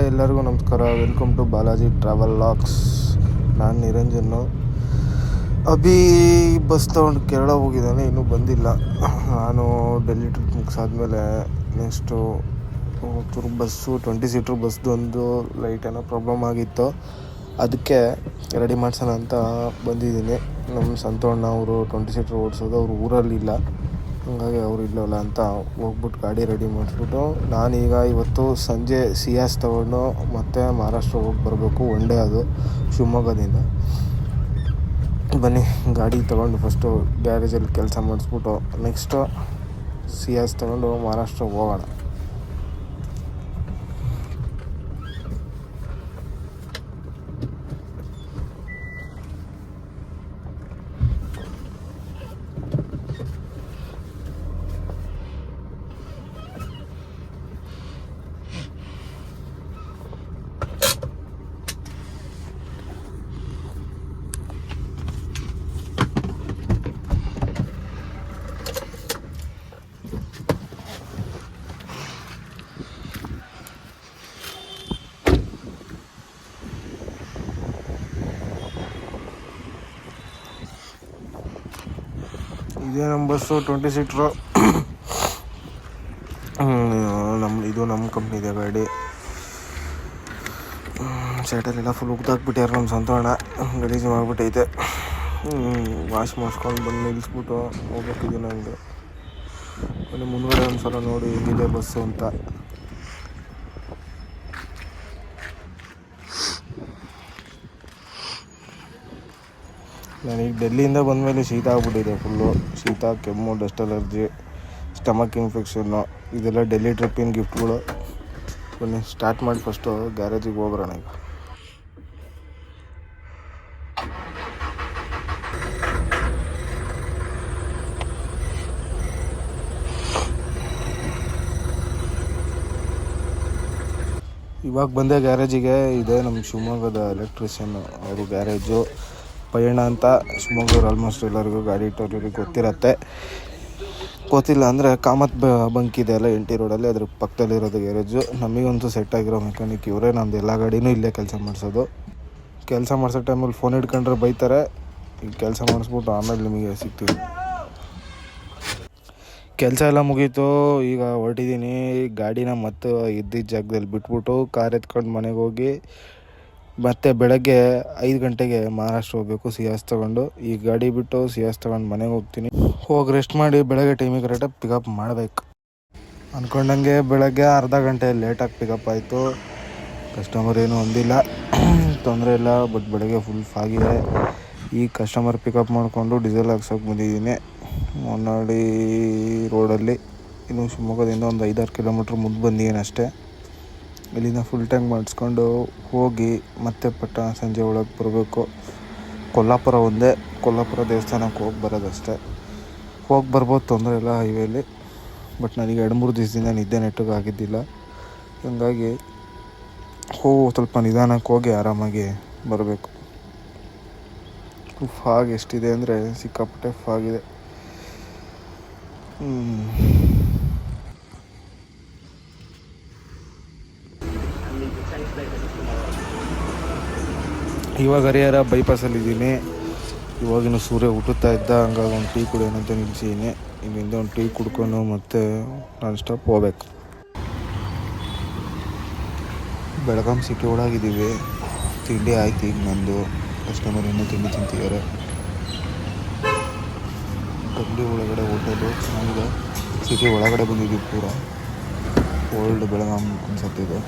ಎಲ್ಲರಿಗೂ ನಮಸ್ಕಾರ. Welcome to Balaji travel logs. ನಾನು ನಿರಂಜನ್ನು. ಅಭಿ ಬಸ್ ತೊಗೊಂಡು ಕೇರಳ ಹೋಗಿದ್ದಾನೆ, ಇನ್ನೂ ಬಂದಿಲ್ಲ. ನಾನು ಡೆಲ್ಲಿ ಟ್ರಿಪ್ ಮುಗಿಸಾದ್ಮೇಲೆ ನೆಕ್ಸ್ಟು ಚೂರು ಬಸ್ಸು 20 ಸೀಟ್ರ್ ಬಸ್ದೊಂದು ಲೈಟ್ ಏನೋ ಪ್ರಾಬ್ಲಮ್ ಆಗಿತ್ತು, ಅದಕ್ಕೆ ರೆಡಿ ಮಾಡ್ಸೋಣ ಅಂತ ಬಂದಿದ್ದೀನಿ. ನಮ್ಮ ಸಂತೋಣ ಅವರು 20 ಸೀಟ್ರ್ ಓಡಿಸೋದು, ಅವರು ಊರಲ್ಲಿಲ್ಲ, ಹಂಗಾಗಿ ಅವರು ಇಲ್ಲವಲ್ಲ ಅಂತ ಹೋಗ್ಬಿಟ್ಟು ಗಾಡಿ ರೆಡಿ ಮಾಡಿಸ್ಬಿಟ್ಟು ನಾನೀಗ ಇವತ್ತು ಸಂಜೆ ಸಿಯಾಸ್ ತೊಗೊಂಡು ಮತ್ತೆ ಮಹಾರಾಷ್ಟ್ರ ಹೋಗಿ ಬರಬೇಕು. ಒನ್ ಡೇ ಅದು, ಶಿವಮೊಗ್ಗದಿಂದ. ಬನ್ನಿ ಗಾಡಿ ತೊಗೊಂಡು ಫಸ್ಟು ಗ್ಯಾರೇಜಲ್ಲಿ ಕೆಲಸ ಮಾಡಿಸ್ಬಿಟ್ಟು ನೆಕ್ಸ್ಟು ಸಿಯಾಸ್ ತೊಗೊಂಡು ಮಹಾರಾಷ್ಟ್ರ ಹೋಗೋಣ. ಇದೇ ನಮ್ಮ ಬಸ್ಸು 20 ಸೀಟ್ರು. ಇದು ನಮ್ಮ ಕಂಪ್ನಿದೆ ಗಾಡಿ. ಸೈಟಲ್ಲೆಲ್ಲ ಫುಲ್ ಉಗ್ದಾಕ್ಬಿಟ್ಟಾರೆ ನಮ್ಮ ಸಂತೋಣ, ಗಲೀಜು ಮಾಡಿಬಿಟ್ಟೈತೆ. ವಾಶ್ ಮಾಡಿಸ್ಕೊಂಡು ಬಂದು ನಿಲ್ಲಿಸ್ಬಿಟ್ಟು ಹೋಗ್ಬೇಕಿದೆ ನನಗೆ. ಅಲ್ಲಿ ಮುಂದ್ಗಡೆ ಒಂದು ಸಲ ನೋಡಿ ಹೇಗಿದೆ ಬಸ್ಸು ಅಂತ. ನನಗೆ ಡೆಲ್ಲಿಯಿಂದ ಬಂದಮೇಲೆ ಶೀತ ಆಗ್ಬಿಟ್ಟಿದೆ ಫುಲ್ಲು. ಶೀತ, ಕೆಮ್ಮು, ಡಸ್ಟ್ ಅಲರ್ಜಿ, ಸ್ಟಮಕ್ ಇನ್ಫೆಕ್ಷನ್ನು, ಇದೆಲ್ಲ ಡೆಲ್ಲಿ ಟ್ರಿಪ್ಪಿನ ಗಿಫ್ಟ್ಗಳು. ಬನ್ನಿ ಸ್ಟಾರ್ಟ್ ಮಾಡಿ ಫಸ್ಟು ಗ್ಯಾರೇಜಿಗೆ ಹೋಗ್ಬರೋಣ. ಈಗ ಇವಾಗ ಬಂದೆ ಗ್ಯಾರೇಜಿಗೆ. ಇದೆ ನಮ್ಮ ಶಿವಮೊಗ್ಗದ ಎಲೆಕ್ಟ್ರಿಷಿಯನ್ನು, ಅವರು ಗ್ಯಾರೇಜು ಪಯಣ ಅಂತ. ಶಿವಮೊಗ್ಗವ್ರು ಆಲ್ಮೋಸ್ಟ್ ಎಲ್ಲರಿಗೂ ಗಾಡಿ ಇಟ್ಟವ್ರಿಗೆ ಗೊತ್ತಿರತ್ತೆ. ಗೊತ್ತಿಲ್ಲ ಅಂದರೆ ಕಾಮತ್ ಬಂಕ್ ಇದೆ ಅಲ್ಲ NT ರೋಡಲ್ಲಿ, ಅದ್ರ ಪಕ್ಕದಲ್ಲಿರೋದು ಗ್ಯಾರೇಜು. ನಮಗಂತೂ ಸೆಟ್ ಆಗಿರೋ ಮೆಕ್ಯಾನಿಕ್ ಇವರೇ. ನಮ್ದು ಎಲ್ಲ ಗಾಡಿನೂ ಇಲ್ಲೇ ಕೆಲಸ ಮಾಡಿಸೋದು. ಕೆಲಸ ಮಾಡಿಸೋ ಟೈಮಲ್ಲಿ ಫೋನ್ ಹಿಡ್ಕೊಂಡ್ರೆ ಬೈತಾರೆ. ಈಗ ಕೆಲಸ ಮಾಡಿಸ್ಬಿಟ್ಟು ಆಮೇಲೆ ನಿಮಗೆ ಸಿಗ್ತೀವಿ. ಕೆಲಸ ಎಲ್ಲ ಮುಗೀತು, ಈಗ ಹೊರಟಿದ್ದೀನಿ. ಗಾಡಿನ ಮತ್ತೆ ಇದ್ದಿದ್ದ ಜಾಗದಲ್ಲಿ ಬಿಟ್ಬಿಟ್ಟು ಕಾರ್ ಎತ್ಕೊಂಡು ಮನೆಗೆ ಹೋಗಿ ಮತ್ತೆ ಬೆಳಗ್ಗೆ 5 ಗಂಟೆಗೆ ಮಹಾರಾಷ್ಟ್ರ ಹೋಗಬೇಕು ಸಿಯಾಸ್ ತೊಗೊಂಡು. ಈ ಗಾಡಿ ಬಿಟ್ಟು ಸಿಯಾಸ್ ತೊಗೊಂಡು ಮನೆಗೆ ಹೋಗ್ತೀನಿ. ಹೋಗಿ ರೆಸ್ಟ್ ಮಾಡಿ ಬೆಳಗ್ಗೆ ಟೈಮಿಗೆ ಕರೆಕ್ಟಾಗಿ ಪಿಕಪ್ ಮಾಡಬೇಕು. ಅಂದ್ಕೊಂಡಂಗೆ ಬೆಳಗ್ಗೆ ಅರ್ಧ ಗಂಟೆ ಲೇಟಾಗಿ ಪಿಕಪ್ ಆಯಿತು. ಕಸ್ಟಮರ್ ಏನೂ ಹೊಂದಿಲ್ಲ, ತೊಂದರೆ ಇಲ್ಲ. ಬಟ್ ಬೆಳಗ್ಗೆ ಫುಲ್ ಫಾಗಿದೆ. ಈ ಕಸ್ಟಮರ್ ಪಿಕಪ್ ಮಾಡಿಕೊಂಡು ಡೀಸೆಲ್ ಹಾಕ್ಸೋಕೆ ಬಂದಿದ್ದೀನಿ ಹೊನ್ನಾಳಿ ರೋಡಲ್ಲಿ. ಇನ್ನು ಶಿವಮೊಗ್ಗದಿಂದ ಒಂದು 5-6 ಕಿಲೋಮೀಟ್ರ್ ಮುಂದೆ ಬಂದಿದ್ದೀನಿ ಅಷ್ಟೇ. ಇಲ್ಲಿಂದ ಫುಲ್ ಟ್ಯಾಂಕ್ ಮಾಡಿಸ್ಕೊಂಡು ಹೋಗಿ ಮತ್ತೆ ಸಂಜೆ ಒಳಗೆ ಬರಬೇಕು. ಕೊಲ್ಲಾಪುರ ಒಂದೇ, ಕೊಲ್ಲಾಪುರ ದೇವಸ್ಥಾನಕ್ಕೆ ಹೋಗಿ ಬರೋದಷ್ಟೇ. ಹೋಗಿ ಬರ್ಬೋದು, ತೊಂದರೆ ಇಲ್ಲ ಹೈವೇಲಿ. ಬಟ್ ನನಗೆ 2-3 ದಿವಸದಿಂದ ನಿದ್ದೆ ನೆಟ್ಟಗೆ ಆಗಿದ್ದಿಲ್ಲ, ಹಂಗಾಗಿ ಸ್ವಲ್ಪ ನಿಧಾನಕ್ಕೆ ಹೋಗಿ ಆರಾಮಾಗಿ ಬರಬೇಕು. ಫಾಗ್ ಎಷ್ಟಿದೆ ಅಂದರೆ ಸಿಕ್ಕಾಪಟ್ಟೆ ಫಾಗಿದೆ. ಇವಾಗ ಹರಿಹರ ಬೈಪಾಸಲ್ಲಿದ್ದೀನಿ. ಇವಾಗಿನ ಸೂರ್ಯ ಹುಟ್ಟುತ್ತಾ ಇದ್ದ, ಹಂಗಾಗಿ ಒಂದು ಟೀ ಕುಡಿಯೋಣಂತ ನಿಲ್ಸಿದ್ದೀನಿ. ಇಲ್ಲಿಂದ ಒಂದು ಟೀ ಕುಡ್ಕೊಂಡು ಮತ್ತೆ ನಾನ್ ಸ್ಟಾಪ್ ಹೋಗ್ಬೇಕು. ಬೆಳಗಾಂ ಸಿಟಿ ಒಳಗಿದ್ದೀವಿ. ತಿಂಡಿ ಆಯ್ತು ಈಗ ನಂದು. ಕಸ್ಟಮರ್ ಇನ್ನೂ ತಿಂಡಿ ತಿಂತಿದ್ದಾರೆ. ಗಲ್ಲಿ ಒಳಗಡೆ ಹೋಟೆಲು ಚೆನ್ನಾಗಿದೆ. ಸಿಟಿ ಒಳಗಡೆ ಬಂದಿದ್ದೀವಿ, ಪೂರ ಓಲ್ಡ್ ಬೆಳಗಾಂ ಅನ್ಸತ್ತಿದೆ.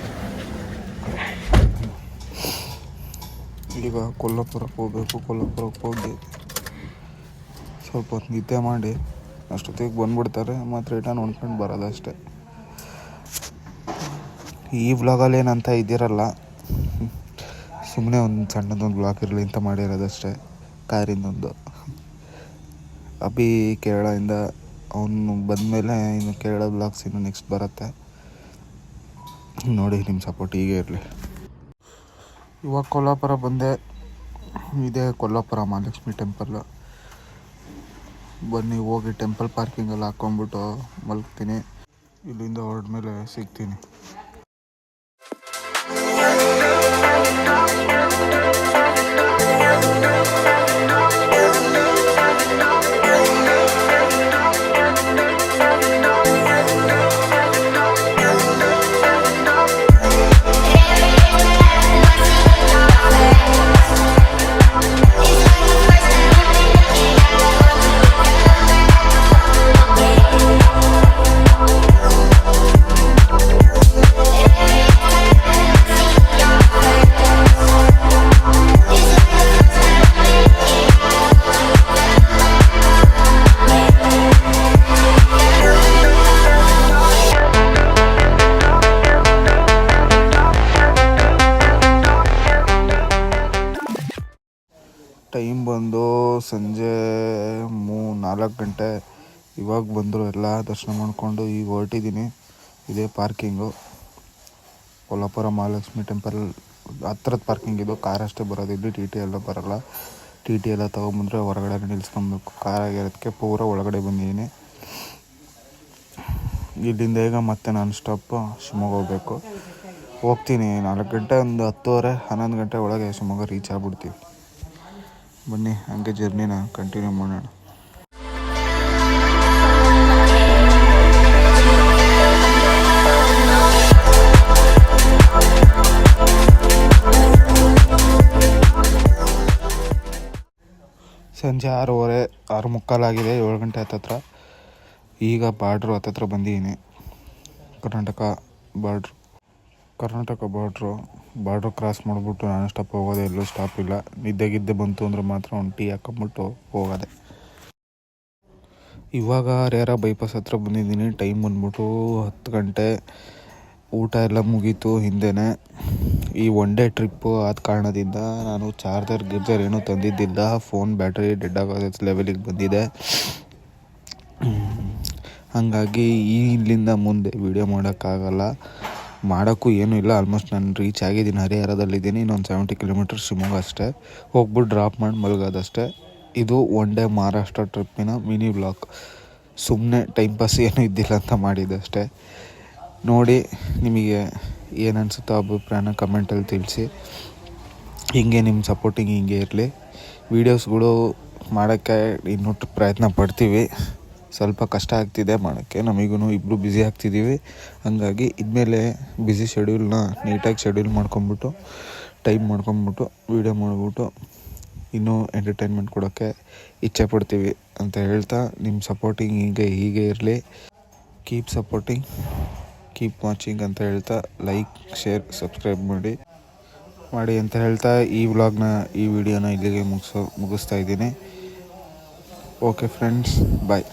ಈಗ ಕೊಲ್ಲಾಪುರಕ್ಕೆ ಹೋಗಬೇಕು. ಕೊಲ್ಲಾಪುರಕ್ಕೆ ಹೋಗಿ ಸ್ವಲ್ಪ ಹೊತ್ತು ನಿದ್ದೆ ಮಾಡಿ ಅಷ್ಟೊತ್ತಿಗೆ ಬಂದುಬಿಡ್ತಾರೆ. ಮತ್ತು ರಿಟರ್ನ್ ಹೊಂದ್ಕೊಂಡು ಬರೋದಷ್ಟೇ. ಈ ವ್ಲಾಗಲ್ಲಿ ಏನಂತ ಇದ್ದಿರಲ್ಲ, ಸುಮ್ಮನೆ ಒಂದು ಸಣ್ಣದೊಂದು ವ್ಲಾಗ್ ಇರಲಿ ಅಂತ ಮಾಡಿರೋದಷ್ಟೇ. ಕಾರಿಂದೊಂದು. ಅಭಿ ಕೇರಳದಿಂದ ಅವನು ಬಂದಮೇಲೆ ಇನ್ನು ಕೇರಳ ವ್ಲಾಗ್ಸ್ ಇನ್ನು ನೆಕ್ಸ್ಟ್ ಬರುತ್ತೆ ನೋಡಿ. ನಿಮ್ಮ ಸಪೋರ್ಟ್ ಹೀಗೆ ಇರಲಿ. ಇವಾಗ ಕೊಲ್ಲಾಪುರ ಬಂದೆ. ಇದೇ ಕೊಲ್ಲಾಪುರ ಮಹಾಲಕ್ಷ್ಮಿ ಟೆಂಪಲ್. ಬನ್ನಿ ಹೋಗಿ ಟೆಂಪಲ್ ಪಾರ್ಕಿಂಗಲ್ಲಿ ಹಾಕ್ಕೊಂಬಿಟ್ಟು ಮಲಗ್ತೀನಿ. ಇಲ್ಲಿಂದ ಹೊರಡ್ಮೇಲೆ ಸಿಗ್ತೀನಿ. ಟೈಮ್ ಬಂದು ಸಂಜೆ 4 ಗಂಟೆ. ಇವಾಗ ಬಂದರು ಎಲ್ಲ ದರ್ಶನ ಮಾಡಿಕೊಂಡು ಈಗ ಹೊರಟಿದ್ದೀನಿ. ಇದೇ ಪಾರ್ಕಿಂಗು, ಕೊಲ್ಲಾಪುರ ಮಹಾಲಕ್ಷ್ಮಿ ಟೆಂಪಲ್ ಹತ್ರದ ಪಾರ್ಕಿಂಗ್ ಇದು. ಕಾರ್ ಅಷ್ಟೇ ಬರೋದು ಇಲ್ಲಿ, ಟಿ ಟಿ ಎಲ್ಲ ಬರೋಲ್ಲ. ಟಿ ಟಿ ಎಲ್ಲ ತೊಗೊಂಬಂದರೆ ಹೊರಗಡೆ ನಿಲ್ಸ್ಕೊಬೇಕು. ಕಾರ್ ಆಗಿರೋದಕ್ಕೆ ಪೂರ ಒಳಗಡೆ ಬಂದಿದ್ದೀನಿ. ಇಲ್ಲಿಂದ ಈಗ ಮತ್ತೆ ನಾನು ಸ್ಟಾಪ್ ಶಿವಮೊಗ್ಗ ಹೋಗ್ಬೇಕು. ಹೋಗ್ತೀನಿ 4 ಗಂಟೆ, ಒಂದು 10:30 11 ಗಂಟೆ ಒಳಗೆ ಶಿವಮೊಗ್ಗ ರೀಚ್ ಆಗ್ಬಿಡ್ತೀವಿ. ಬನ್ನಿ ಹಂಗೆ ಜರ್ನಿನ ಕಂಟಿನ್ಯೂ ಮಾಡೋಣ. ಸಂಜೆ 6:15 6:45 ಆಗಿದೆ. 7 ಗಂಟೆ ಹತ್ತತ್ರ. ಈಗ ಬಾರ್ಡ್ರು ಹತ್ತತ್ರ ಬಂದಿದ್ದೀನಿ. ಕರ್ನಾಟಕ ಬಾರ್ಡ್ರು ಕ್ರಾಸ್ ಮಾಡಿಬಿಟ್ಟು ನಾನು ಸ್ಟಾಪ್ ಹೋಗೋದೆ, ಎಲ್ಲೂ ಸ್ಟಾಪ್ ಇಲ್ಲ. ನಿದ್ದೆ ಬಂತು ಅಂದರೆ ಮಾತ್ರ ಒಂದು ಟೀ ಹಾಕೊಂಬಿಟ್ಟು ಹೋಗೋದೆ. ಇವಾಗ ಹರಿಹರ ಬೈಪಾಸ್ ಹತ್ರ ಬಂದಿದ್ದೀನಿ. ಟೈಮ್ ಬಂದ್ಬಿಟ್ಟು 10 ಗಂಟೆ. ಊಟ ಎಲ್ಲ ಮುಗೀತು ಹಿಂದೆನೇ. ಈ ಒನ್ ಡೇ ಟ್ರಿಪ್ಪು ಆದ ಕಾರಣದಿಂದ ನಾನು ಚಾರ್ಜರ್ ಏನೂ ತಂದಿದ್ದಿಲ್ಲ. ಫೋನ್ ಬ್ಯಾಟ್ರಿ ಡೆಡ್ ಆಗೋದು ಲೆವೆಲಿಗೆ ಬಂದಿದೆ. ಹಾಗಾಗಿ ಇಲ್ಲಿಂದ ಮುಂದೆ ವೀಡಿಯೋ ಮಾಡೋಕ್ಕಾಗಲ್ಲ, ಮಾಡೋಕ್ಕೂ ಏನೂ ಇಲ್ಲ. ಆಲ್ಮೋಸ್ಟ್ ನಾನು ರೀಚ್ ಆಗಿದ್ದೀನಿ, ಹರಿಹರದಲ್ಲಿದ್ದೀನಿ. ಇನ್ನೊಂದು 70 ಕಿಲೋಮೀಟರ್ ಶಿವಮೊಗ್ಗ ಅಷ್ಟೇ. ಹೋಗ್ಬಿಟ್ಟು ಡ್ರಾಪ್ ಮಾಡಿ ಮಲಗೋದಷ್ಟೇ. ಇದು ಒನ್ ಡೇ ಮಹಾರಾಷ್ಟ್ರ ಟ್ರಿಪ್ಪಿನ ಮಿನಿ ವ್ಲಾಗ್. ಸುಮ್ಮನೆ ಟೈಮ್ ಪಾಸ್ ಏನೂ ಇದ್ದಿಲ್ಲ ಅಂತ ಮಾಡಿದ್ದಷ್ಟೇ. ನೋಡಿ ನಿಮಗೆ ಏನು ಅನಿಸುತ್ತೋ ಅಭಿಪ್ರಾಯನ ಕಮೆಂಟಲ್ಲಿ ತಿಳಿಸಿ. ಹೀಗೆ ನಿಮ್ಮ ಸಪೋರ್ಟಿಂಗ್ ಹಿಂಗೆ ಇರಲಿ. ವೀಡಿಯೋಸ್ಗಳು ಮಾಡೋಕ್ಕೆ ಇನ್ನೂ ಪ್ರಯತ್ನ ಪಡ್ತೀವಿ. ಸ್ವಲ್ಪ ಕಷ್ಟ ಆಗ್ತಿದೆ ಮಾಡೋಕ್ಕೆ, ನಮಗೂ ಇಬ್ಬರು ಬ್ಯುಸಿ ಆಗ್ತಿದ್ದೀವಿ. ಹಾಗಾಗಿ ಇನ್ಮೇಲೆ ಬ್ಯುಸಿ ಶೆಡ್ಯೂಲ್ನ ನೀಟಾಗಿ ಶೆಡ್ಯೂಲ್ ಮಾಡ್ಕೊಂಬಿಟ್ಟು ಟೈಮ್ ಮಾಡ್ಕೊಂಬಿಟ್ಟು ವೀಡಿಯೋ ಮಾಡಿಬಿಟ್ಟು ಇನ್ನೂ ಎಂಟರ್ಟೈನ್ಮೆಂಟ್ ಕೊಡೋಕ್ಕೆ ಇಚ್ಛೆ ಪಡ್ತೀವಿ ಅಂತ ಹೇಳ್ತಾ, ನಿಮ್ಮ ಸಪೋರ್ಟಿಂಗ್ ಹೀಗೆ ಇರಲಿ. ಕೀಪ್ ಸಪೋರ್ಟಿಂಗ್, ಕೀಪ್ ವಾಚಿಂಗ್ ಅಂತ ಹೇಳ್ತಾ, ಲೈಕ್, ಶೇರ್, ಸಬ್ಸ್ಕ್ರೈಬ್ ಮಾಡಿ ಅಂತ ಹೇಳ್ತಾ ಈ ವ್ಲಾಗ್ನ, ಈ ವಿಡಿಯೋನ ಇಲ್ಲಿಗೆ ಮುಗಿಸ್ತಾ ಇದ್ದೀನಿ. ಓಕೆ ಫ್ರೆಂಡ್ಸ್, ಬಾಯ್.